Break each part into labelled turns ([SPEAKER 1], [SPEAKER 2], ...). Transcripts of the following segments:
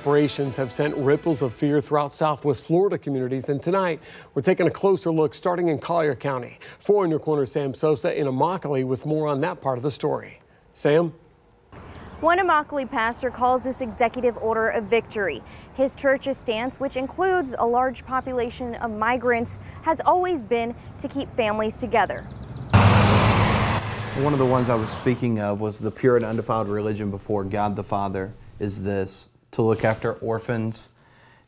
[SPEAKER 1] Operations have sent ripples of fear throughout Southwest Florida communities, and tonight we're taking a closer look starting in Collier County. For In Your Corner, Sam Sosa in IMMOKALEE with more on that part of the story. Sam?
[SPEAKER 2] One IMMOKALEE pastor calls this executive order a victory. His church's stance, which includes a large population of migrants, has always been to keep families together.
[SPEAKER 3] One of the ones I was speaking of was the pure and undefiled religion before God the Father is this: to look after orphans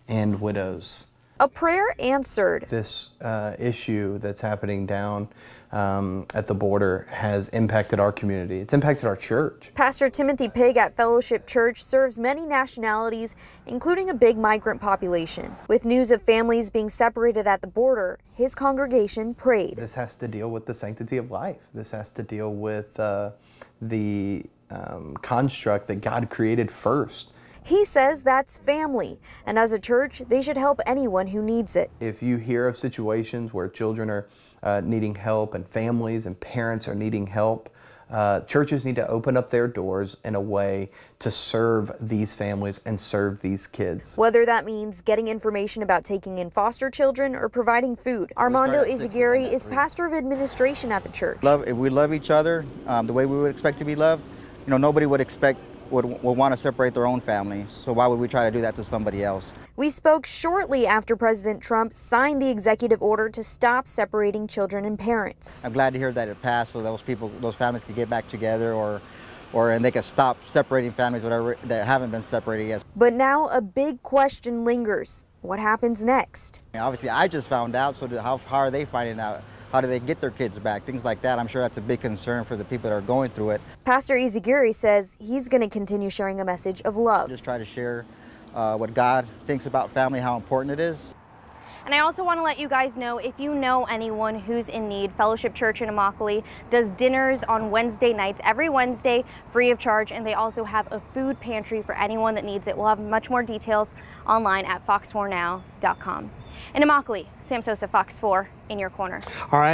[SPEAKER 3] and widows.
[SPEAKER 2] A prayer answered.
[SPEAKER 3] This issue that's happening down at the border has impacted our community. It's impacted our church.
[SPEAKER 2] Pastor Timothy Pig at Fellowship Church serves many nationalities, including a big migrant population. With news of families being separated at the border, his congregation prayed.
[SPEAKER 3] This has to deal with the sanctity of life. This has to deal with the construct that God created first.
[SPEAKER 2] He says that's family, and as a church, they should help anyone who needs it.
[SPEAKER 3] If you hear of situations where children are needing help and families and parents are needing help, churches need to open up their doors in a way to serve these families and serve these kids.
[SPEAKER 2] Whether that means getting information about taking in foster children or providing food. Armando Izagiri is pastor of administration at the church.
[SPEAKER 4] If we love each other the way we would expect to be loved, nobody would want to separate their own family, so why would we try to do that to somebody else?
[SPEAKER 2] We spoke shortly after President Trump signed the executive order to stop separating children and parents.
[SPEAKER 4] I'm glad to hear that it passed so those families could get back together and they could stop separating families that haven't been separated yet.
[SPEAKER 2] But now a big question lingers. What happens next?
[SPEAKER 4] Obviously, I just found out, so how are they finding out? How do they get their kids back? Things like that. I'm sure that's a big concern for the people that are going through it.
[SPEAKER 2] Pastor Izagiri says he's going to continue sharing a message of love.
[SPEAKER 4] Just try to share what God thinks about family, how important it is.
[SPEAKER 2] And I also want to let you guys know, if you know anyone who's in need, Fellowship Church in IMMOKALEE does dinners on Wednesday nights, every Wednesday, free of charge, and they also have a food pantry for anyone that needs it. We'll have much more details online at fox4now.com. In IMMOKALEE, Sam Sosa, Fox 4, In Your Corner.
[SPEAKER 1] All right.